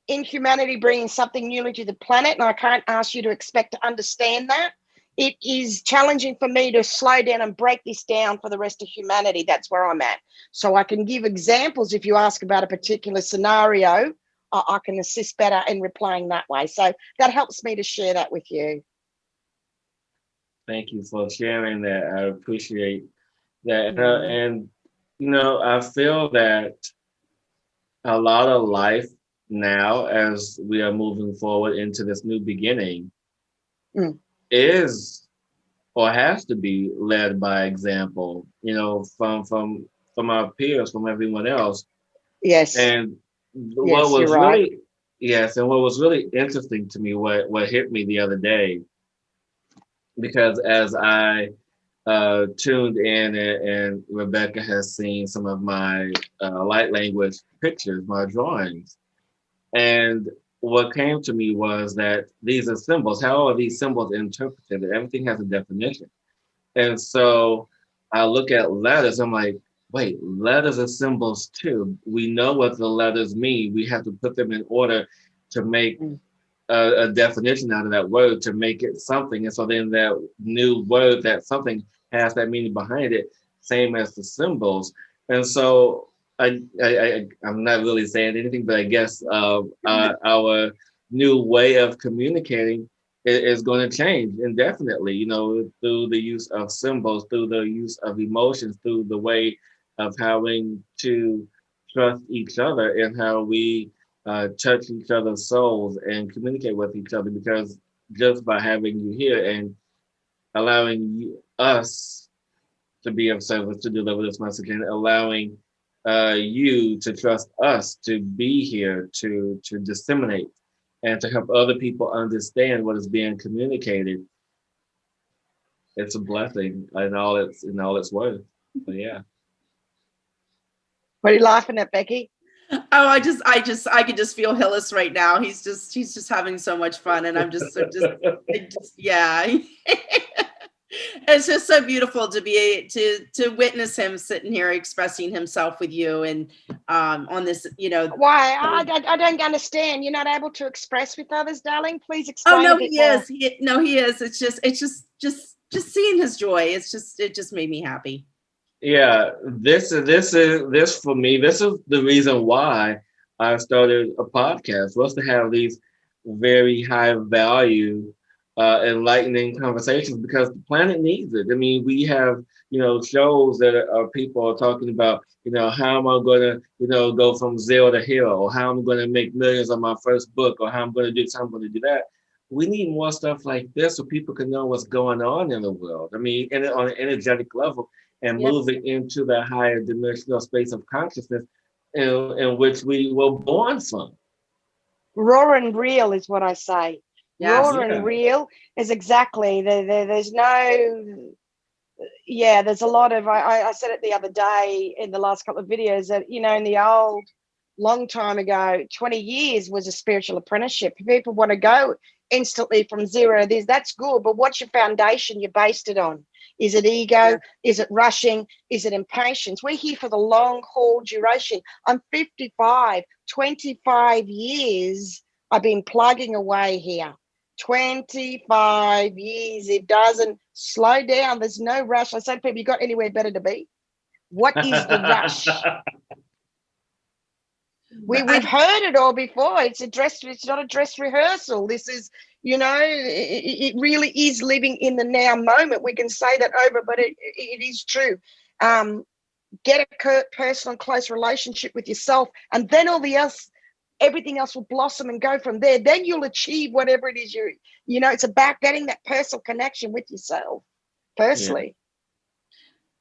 in humanity bringing something newly to the planet, and I can't ask you to expect to understand that. It is challenging for me to slow down and break this down for the rest of humanity. That's where I'm at. So I can give examples if you ask about a particular scenario. I can assist better in replying that way. So that helps me to share that with you. Thank you for sharing that. I appreciate that. And, I feel that a lot of life now, as we are moving forward into this new beginning, is or has to be led by example, from our peers, from everyone else. Yes. And what was really interesting to me, what hit me the other day, because as I tuned in and Rebecka has seen some of my light language pictures, my drawings, and what came to me was that these are symbols. How are these symbols interpreted? Everything has a definition. And so I look at letters, I'm like, wait, letters are symbols too. We know what the letters mean. We have to put them in order to make a definition out of that word, to make it something. And so then that new word, that something, has that meaning behind it, same as the symbols. And so I'm not really saying anything, but I guess our new way of communicating is going to change indefinitely, through the use of symbols, through the use of emotions, through the way of having to trust each other and how we touch each other's souls and communicate with each other. Because just by having you here and allowing us to be of service, to deliver this message, and allowing you to trust us to be here to disseminate and to help other people understand what is being communicated, it's a blessing in all its worth. But yeah. What are you laughing at, Becky? Oh, I could just feel Hillis right now. He's just having so much fun, and I'm just yeah. It's just so beautiful to be to witness him sitting here expressing himself with you, and on this, Why? I don't understand. You're not able to express with others, darling. Please explain. Oh no, a bit he more. is. He is. It's just seeing his joy. It just made me happy. Yeah, this for me. This is the reason why I started a podcast, was to have these very high value enlightening conversations because the planet needs it. I mean, we have, shows that are people are talking about, how am I going to, go from zero to hero, or how I'm going to make millions on my first book, or how I'm going to do this, how I'm going to do that. We need more stuff like this so people can know what's going on in the world. I mean, on an energetic level, and Yep. moving into the higher dimensional space of consciousness in which we were born from. Raw and real is what I say. Yes. Raw and real is exactly, there's no, there's a lot of, I said it the other day in the last couple of videos that, in the old, long time ago, 20 years was a spiritual apprenticeship. People want to go instantly from zero. That's good, but what's your foundation you based it on? Is it ego? Yeah. Is it rushing? Is it impatience? We're here for the long haul duration. I'm 55, 25 years I've been plugging away here. 25 years. It doesn't slow down. There's no rush. I say to people, you got anywhere better to be? What is the rush? We've heard it all before. It's not a dress rehearsal. This is, it really is living in the now moment. We can say that over, but it is true. Get a personal, close relationship with yourself, and then everything else will blossom and go from there. Then you'll achieve whatever it is it's about getting that personal connection with yourself, personally. Yeah.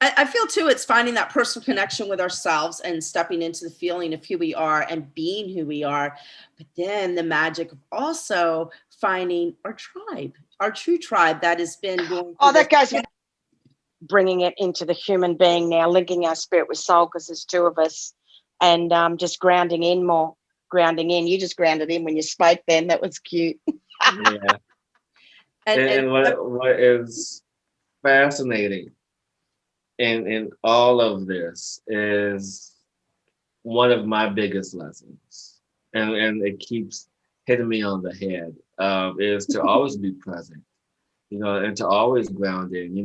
I feel too, it's finding that personal connection with ourselves and stepping into the feeling of who we are and being who we are. But then the magic of also finding our tribe, our true tribe that has been going. That goes with bringing it into the human being now, linking our spirit with soul, because there's two of us, and just grounding in more. Grounding in. You just grounded in when you spoke then. That was cute. Yeah. and what is fascinating in all of this is one of my biggest lessons, and it keeps hitting me on the head, is to always be present, and to always ground in,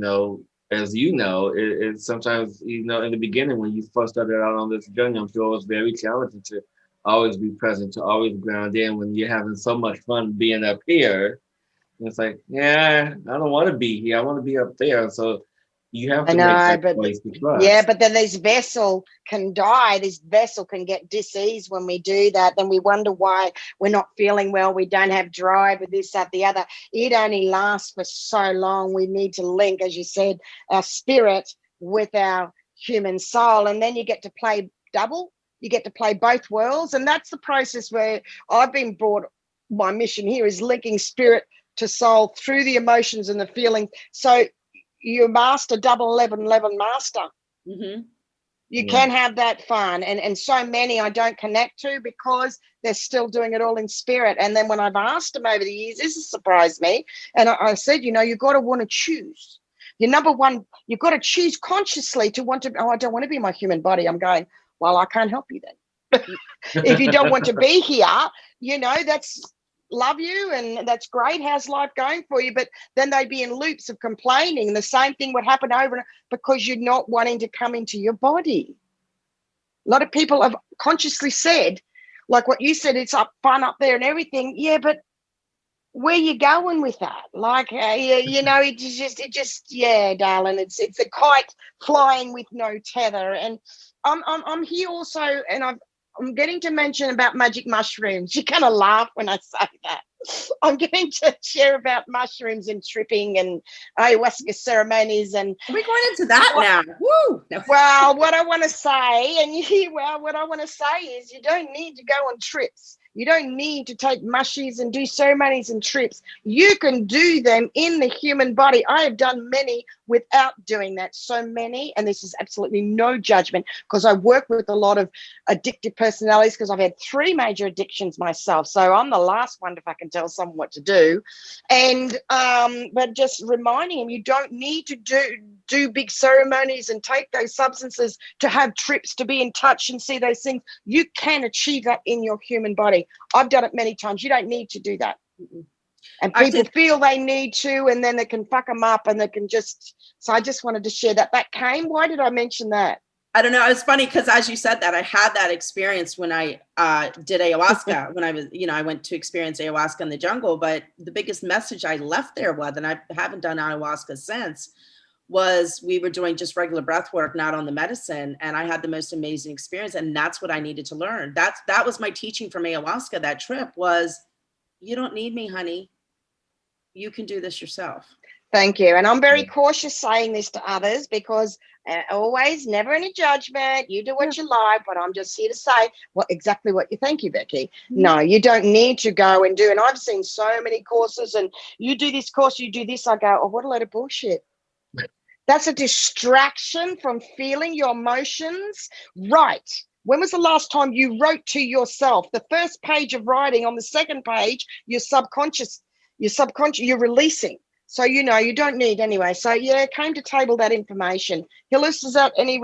as it sometimes, in the beginning when you first started out on this journey, I'm sure it was very challenging to always be present, to always ground in when you're having so much fun being up here. And it's like, I don't want to be here. I want to be up there. So you have to make that choice to trust. Yeah, but then this vessel can die. This vessel can get diseased when we do that. Then we wonder why we're not feeling well. We don't have drive with this, that, the other. It only lasts for so long. We need to link, as you said, our spirit with our human soul. And then you get to play double. You get to play both worlds. And that's the process where I've been brought. My mission here is linking spirit to soul through the emotions and the feelings. So you master double 11 master. Mm-hmm. You can have that fun. And so many I don't connect to because they're still doing it all in spirit. And then when I've asked them over the years, this has surprised me. And I said, you've got to want to choose. Your number one, you've got to choose consciously to want to, I don't want to be in my human body. I'm going, well, I can't help you then. If you don't want to be here, that's, love you and that's great. How's life going for you? But then they'd be in loops of complaining, and the same thing would happen over and because you're not wanting to come into your body. A lot of people have consciously said, like what you said, it's fun up there and everything. Yeah, but where you going with that? Like, it just, darling, it's a kite flying with no tether. And I'm here also, and I'm getting to mention about magic mushrooms. You kind of laugh when I say that. I'm going to share about mushrooms and tripping and ayahuasca ceremonies. And we're going into that now. Woo! Well, what I want to say, what I want to say is you don't need to go on trips. You don't need to take mushies and do ceremonies and trips. You can do them in the human body. I have done many without doing that, so many, and this is absolutely no judgment because I work with a lot of addictive personalities because I've had 3 major addictions myself. So I'm the last one if I can tell someone what to do. And but just reminding them, you don't need to do big ceremonies and take those substances to have trips to be in touch and see those things. You can achieve that in your human body. I've done it many times. You don't need to do that. And people feel they need to, and then they can fuck them up and they can just, so I just wanted to share that. That came, why did I mention that? I don't know. It's funny because as you said that, I had that experience when I did ayahuasca. When I was, I went to experience ayahuasca in the jungle. But the biggest message I left there was, and I haven't done ayahuasca since, was we were doing just regular breath work, not on the medicine. And I had the most amazing experience. And that's what I needed to learn. That was my teaching from ayahuasca. That trip was, you don't need me, honey. You can do this yourself. Thank you. And I'm very cautious saying this to others because always, never any judgment. You do what you like, but I'm just here to say exactly what you thank you, Becky. No, you don't need to go and do. And I've seen so many courses and you do this course, you do this. I go, oh, what a load of bullshit. That's a distraction from feeling your emotions. Right. When was the last time you wrote to yourself? The first page of writing, on the second page, you're releasing. So, you don't need anyway. So, yeah, came to table that information. Hillis, is that any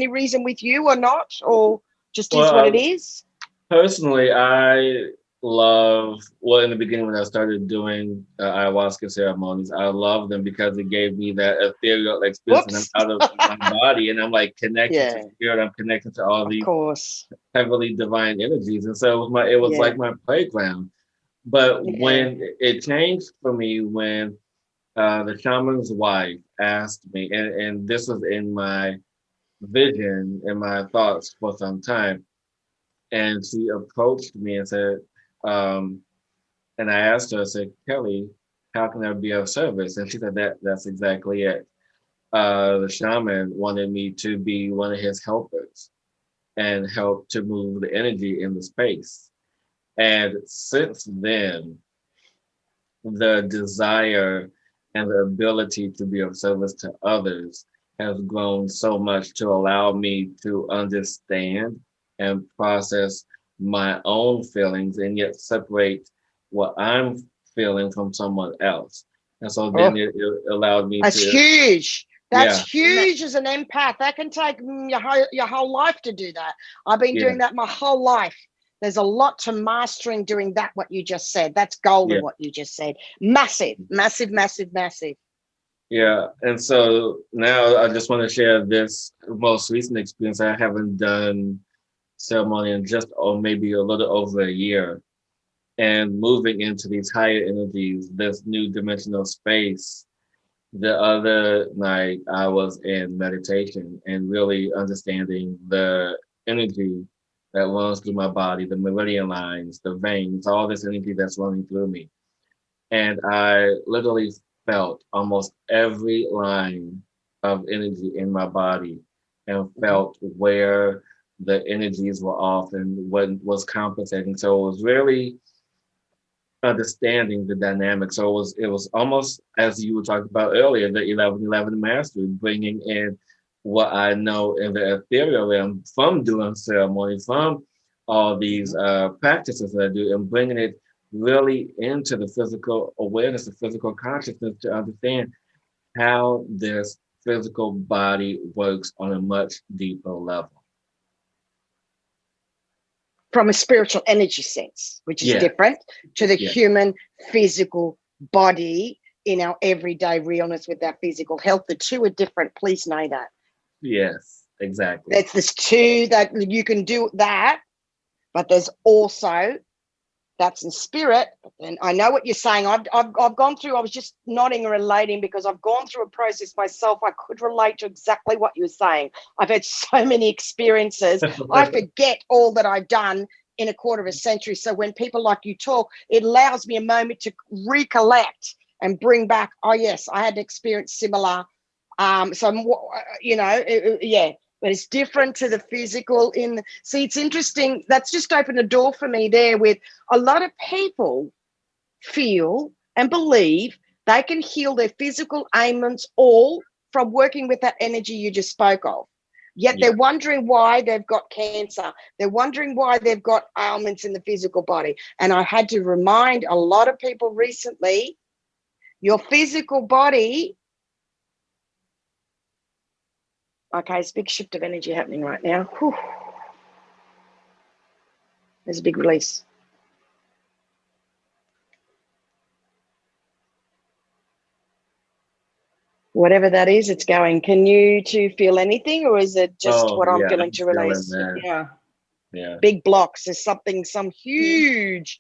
reason with you or not? Or just is what it is? Personally, I love, in the beginning when I started doing ayahuasca ceremonies, I love them because it gave me that ethereal experience. And I'm out of my body and I'm like connected to spirit. I'm connected to all these heavily divine energies. And so it was like my playground. But when it changed for me, when the shaman's wife asked me, and this was in my vision, in my thoughts for some time, and she approached me and said, and I asked her, I said, Kelly, how can I be of service? And she said, that's exactly it. The shaman wanted me to be one of his helpers and help to move the energy in the space. And since then, the desire and the ability to be of service to others has grown so much to allow me to understand and process my own feelings and yet separate what I'm feeling from someone else. And so then it allowed me That's huge. That's huge as an empath. That can take your whole life to do that. I've been doing that my whole life. There's a lot to mastering doing that, what you just said. That's golden, what you just said. Massive, massive, massive, massive. Yeah. And so now I just want to share this most recent experience. I haven't done ceremony in just maybe a little over a year. And moving into these higher energies, this new dimensional space. The other night I was in meditation and really understanding the energy that runs through my body, the meridian lines, the veins, all this energy that's running through me. And I literally felt almost every line of energy in my body and felt where the energies were off and what was compensating. So it was really understanding the dynamic. So it was almost, as you were talking about earlier, the 1111 mastery, bringing in what I know in the ethereal realm from doing ceremony, from all these practices that I do, and bringing it really into the physical awareness, the physical consciousness, to understand how this physical body works on a much deeper level. From a spiritual energy sense, which is different to the human physical body in our everyday realness with our physical health. The two are different. Please know that. Yes, exactly. There's two that you can do that, but there's also that's in spirit. And I know what you're saying. I've gone through, I was just nodding and relating because I've gone through a process myself. I could relate to exactly what you were saying. I've had so many experiences. I forget all that I've done in a quarter of a century. So when people like you talk, it allows me a moment to recollect and bring back, oh yes, I had experience similar. But it's different to the physical. See, it's interesting. That's just opened a door for me there with a lot of people feel and believe they can heal their physical ailments all from working with that energy you just spoke of. Yet they're wondering why they've got cancer. They're wondering why they've got ailments in the physical body. And I had to remind a lot of people recently, your physical body. Okay, it's a big shift of energy happening right now. Whew. There's a big release. Whatever that is, it's going. Can you two feel anything, or is it just what I'm yeah, feeling to feeling release? that. Yeah. Yeah. Big blocks. There's some huge,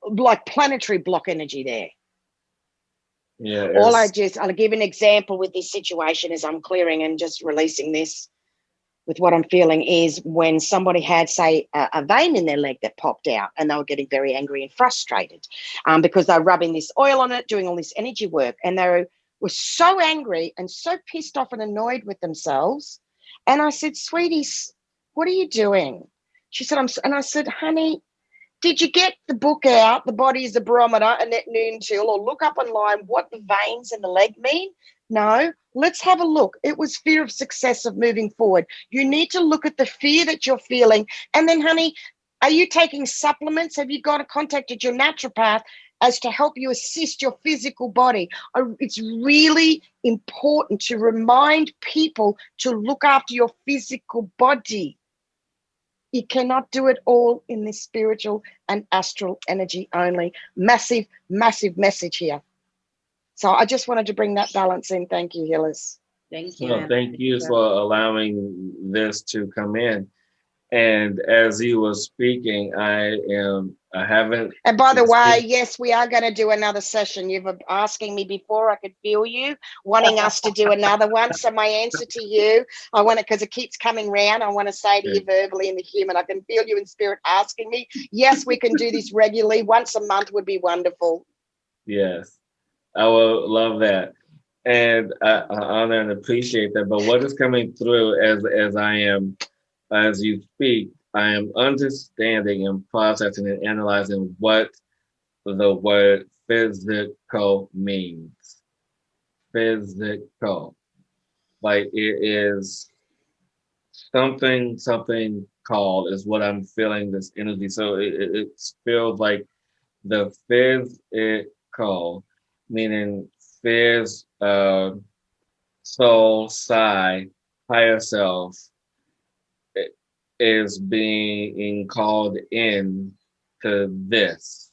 like planetary block energy there. Yeah. I'll give an example with this situation as I'm clearing and just releasing this with what I'm feeling is when somebody had, say, a vein in their leg that popped out and they were getting very angry and frustrated because they're rubbing this oil on it, doing all this energy work, and they were so angry and so pissed off and annoyed with themselves. And I said, sweetie, what are you doing? She said, and I said, honey, did you get the book out, The Body is a Barometer, and that noon till, or look up online what the veins in the leg mean? No, let's have a look. It was fear of success of moving forward. You need to look at the fear that you're feeling. And then, honey, are you taking supplements? Have you contacted your naturopath as to help you assist your physical body? It's really important to remind people to look after your physical body. You cannot do it all in this spiritual and astral energy only. Massive, massive message here. So I just wanted to bring that balance in. Thank you, Hillis. Thank you. Well, thank you for allowing this to come in. And as he was speaking, I haven't. And by the way, yes, we are going to do another session. You've been asking me before. I could feel you wanting us to do another one. So my answer to you, I want to, because it keeps coming round, I want to say to you verbally in the human, I can feel you in spirit asking me. Yes, we can do this regularly. Once a month would be wonderful. Yes, I will love that. And I honor and appreciate that. But what is coming through as you speak, I am understanding and processing and analyzing what the word physical means. Physical. Like it is something called is what I'm feeling, this energy. So it feels like the physical, meaning phys, soul, psi, higher self, is being called in to this,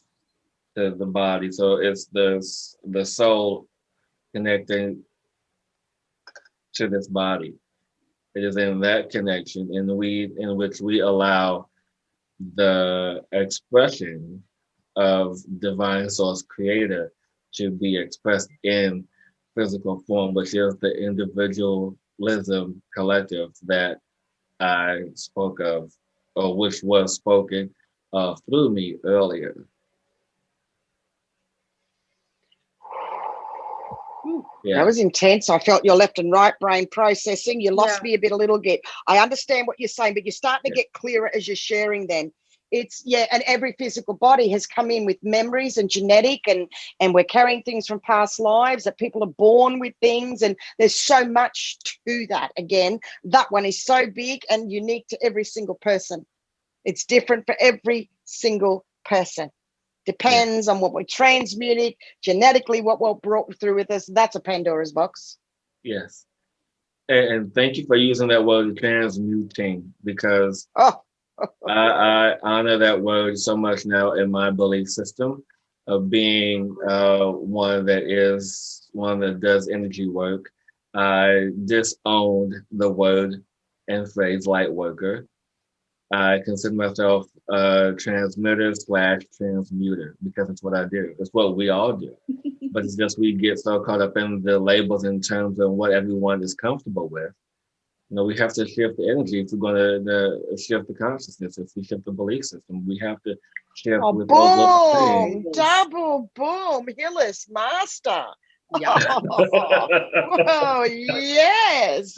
to the body. So it's the soul connecting to this body. It is in that connection in which we allow the expression of divine source creator to be expressed in physical form, which is the individualism collective that I spoke of, or which was spoken of through me earlier. That was intense. I felt your left and right brain processing. You lost me a little bit. I understand what you're saying, but you're starting to get clearer as you're sharing then. It's, and every physical body has come in with memories and genetic, and we're carrying things from past lives, that people are born with things, and there's so much to that. Again, that one is so big and unique to every single person. It's different for every single person. Depends on what we transmuted genetically, what we're brought through with us. That's a Pandora's box. Yes. And thank you for using that word, transmuting, because I honor that word so much now in my belief system of being one that does energy work. I disowned the word and phrase light worker. I consider myself a transmitter / transmuter because it's what I do. It's what we all do. But it's just we get so caught up in the labels in terms of what everyone is comfortable with. We have to shift the energy if we're going to shift the consciousness, if we shift the belief system. We have to shift with boom, double boom, Hillis, master. Oh, yes.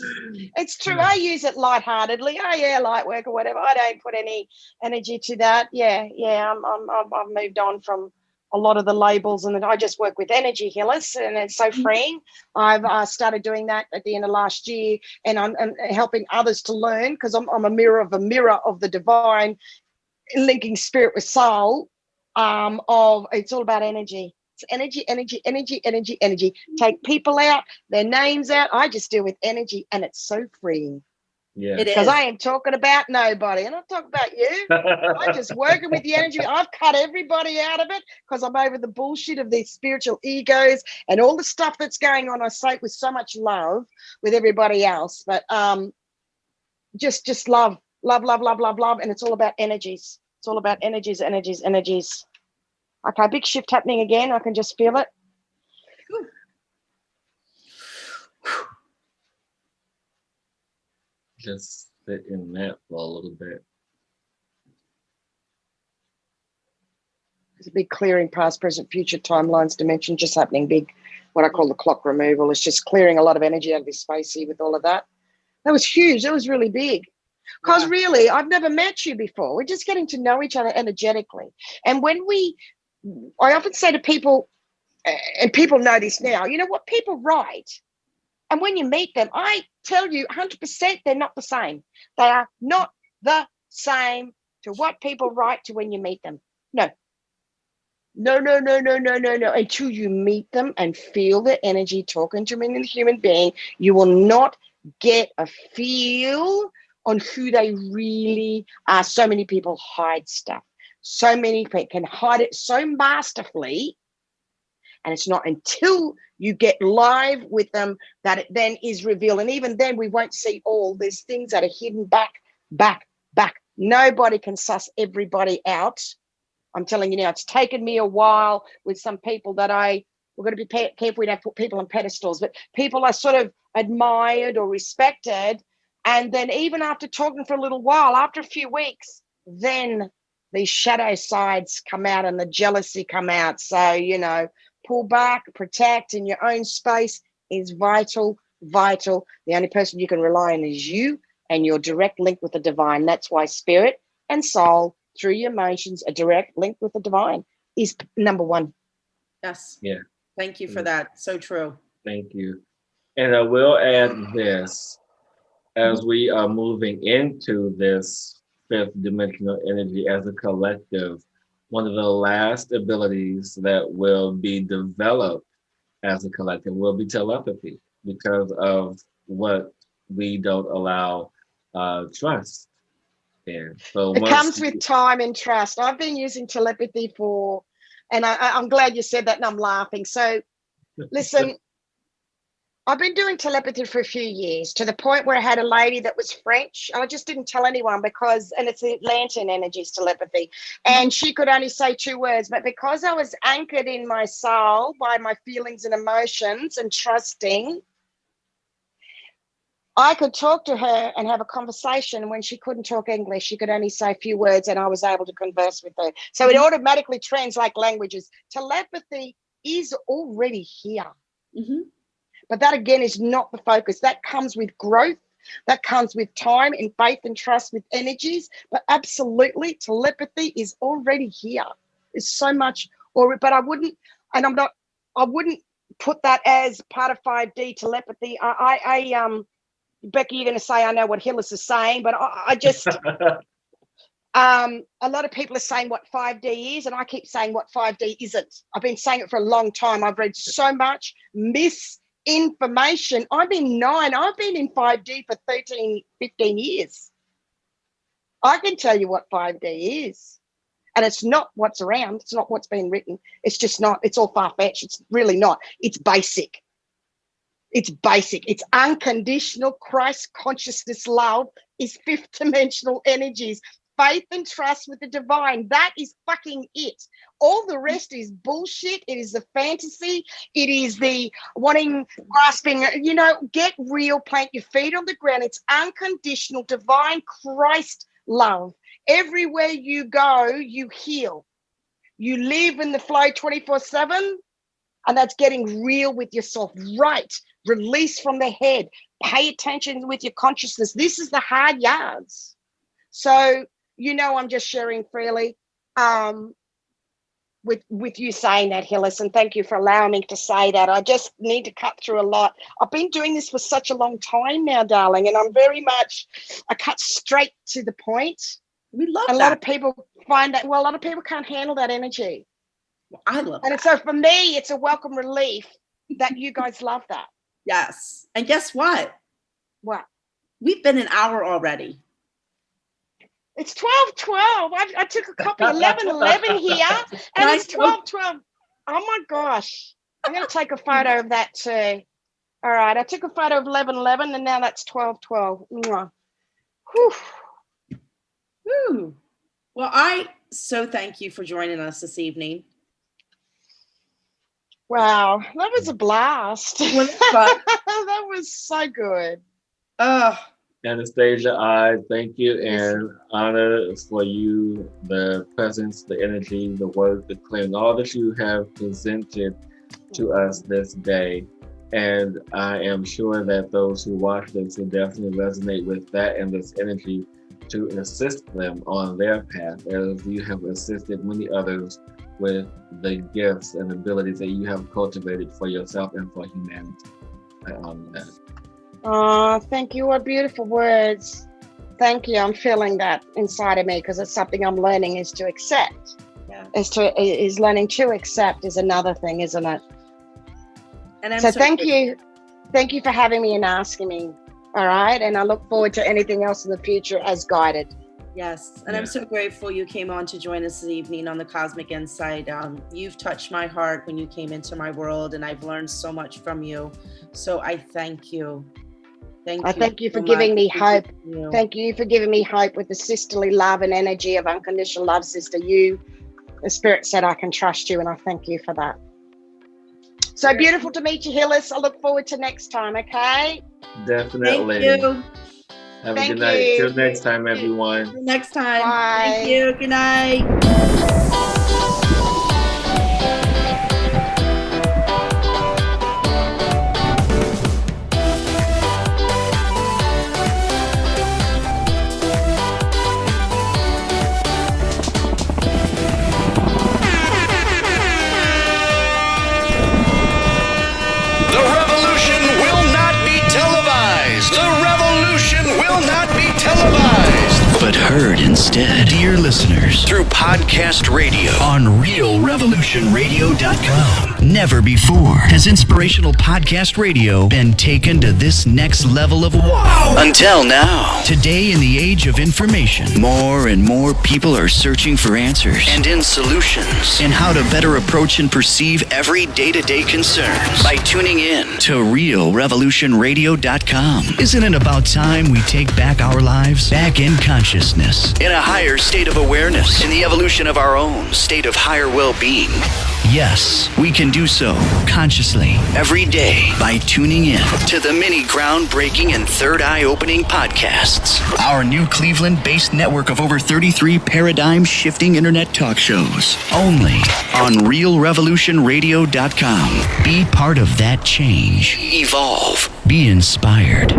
It's true. I use it lightheartedly. Oh, yeah, light work or whatever. I don't put any energy to that. I've moved on from a lot of the labels, and I just work with energy, Hillis, and it's so freeing. I've started doing that at the end of last year, and I'm helping others to learn, because I'm a mirror of the divine, linking spirit with soul. It's all about energy. It's energy. Take people out, their names out. I just deal with energy, and it's so freeing. Yeah. It Because is. I ain't talking about nobody. I'm not talking about you. I'm just working with the energy. I've cut everybody out of it because I'm over the bullshit of these spiritual egos and all the stuff that's going on. I say it with so much love with everybody else, but just love, love, love, love, love, love, and it's all about energies. It's all about energies, energies, energies. Okay, big shift happening again. I can just feel it. Just sit in that for a little bit. There's a big clearing, past, present, future, timelines, dimension, just happening big. What I call the clock removal. It's just clearing a lot of energy out of this space here with all of that. That was huge. That was really big. Because really, I've never met you before. We're just getting to know each other energetically. And I often say to people, and people know this now, you know what people write? And when you meet them, I tell you 100% they're not the same. They are not the same to what people write to when you meet them. No. No, no, no, no, no, no, no. Until you meet them and feel the energy talking to them in a human being, you will not get a feel on who they really are. So many people hide stuff. So many people can hide it so masterfully. And it's not until you get live with them that it then is revealed. And even then, we won't see all. There's things that are hidden back. Nobody can suss everybody out. I'm telling you now, it's taken me a while with some people that we're going to be careful we don't put people on pedestals, but people I sort of admired or respected. And then even after talking for a little while, after a few weeks, then these shadow sides come out and the jealousy come out. So, pull back, protect in your own space is vital. The only person you can rely on is you and your direct link with the divine. That's why spirit and soul, through your emotions, a direct link with the divine is number one. Yes. Yeah. Thank you for that. So true. Thank you. And I will add this, as we are moving into this fifth dimensional energy as a collective, one of the last abilities that will be developed as a collective will be telepathy, because of what we don't allow trust in. So it comes with time and trust. I've been using telepathy and I'm glad you said that, and I'm laughing. So listen, I've been doing telepathy for a few years, to the point where I had a lady that was French. I just didn't tell anyone and it's Atlantean energies telepathy. And she could only say 2 words. But because I was anchored in my soul by my feelings and emotions and trusting, I could talk to her and have a conversation. When she couldn't talk English, she could only say a few words, and I was able to converse with her. So it automatically translates languages. Telepathy is already here. Mm-hmm. But that, again, is not the focus. That comes with growth. That comes with time and faith and trust with energies. But absolutely, telepathy is already here. There's so much, but I wouldn't put that as part of 5D telepathy. Becky, you're going to say I know what Hillis is saying, but I just a lot of people are saying what 5D is, and I keep saying what 5D isn't. I've been saying it for a long time. I've read so much misinformation. I've been in 5D for 13, 15 years. I can tell you what 5D is. And it's not what's around. It's not what's been written. It's just not. It's all far-fetched. It's really not. It's basic. It's basic. It's unconditional Christ consciousness love is fifth dimensional energies. Faith and trust with the divine. That is fucking it. All the rest is bullshit. It is the fantasy. It is the grasping, get real, plant your feet on the ground. It's unconditional divine Christ love. Everywhere you go, you heal. You live in the flow 24/7. And that's getting real with yourself. Right. Release from the head. Pay attention with your consciousness. This is the hard yards. So, I'm just sharing freely with you saying that, Hillis. And thank you for allowing me to say that. I just need to cut through a lot. I've been doing this for such a long time now, darling. And I'm very much, I cut straight to the point. We love that. A lot of people find that, a lot of people can't handle that energy. I love that. And so for me, it's a welcome relief that you guys love that. Yes. And guess what? What? We've been an hour already. It's 12:12. I took a copy of 11:11 here, and it's 12:12. Oh my gosh! I'm going to take a photo of that too. All right, I took a photo of 11:11, and now that's 12:12. Whew. Woo. Well, I so thank you for joining us this evening. Wow, that was a blast. That was so good. Anastacia, I thank you and honor for you, the presence, the energy, the work, the clearing, all that you have presented to us this day. And I am sure that those who watch this will definitely resonate with that and this energy to assist them on their path, as you have assisted many others with the gifts and abilities that you have cultivated for yourself and for humanity. I honor that. Oh, thank you. What beautiful words. Thank you. I'm feeling that inside of me because it's something I'm learning is to accept. Yeah. Is learning to accept is another thing, isn't it? And so thank you. Thank you for having me and asking me. All right. And I look forward to anything else in the future as guided. Yes. And I'm so grateful you came on to join us this evening on the Cosmic Insight. You've touched my heart when you came into my world, and I've learned so much from you. So I thank you. Thank you for giving me hope. Thank you for giving me hope with the sisterly love and energy of unconditional love, sister. You, the spirit said I can trust you, and I thank you for that. So beautiful to meet you, Hillis. I look forward to next time, okay? Definitely. Thank you. Have a good night. Till next time, everyone. Till next time. Bye. Thank you. Good night. But heard instead, dear listeners, through podcast radio on realrevolutionradio.com. Never before has inspirational podcast radio been taken to this next level of wow. Until now. Today, in the age of information, more and more people are searching for answers and in solutions in how to better approach and perceive every day-to-day concerns by tuning in to realrevolutionradio.com. Isn't it about time we take back our lives, back in consciousness, in a higher state of awareness, in the evolution of our own state of higher well-being? Yes, we can do so consciously every day by tuning in to the many groundbreaking and third eye-opening podcasts. Our new Cleveland-based network of over 33 paradigm-shifting internet talk shows. Only on realrevolutionradio.com. Be part of that change. Evolve. Be inspired.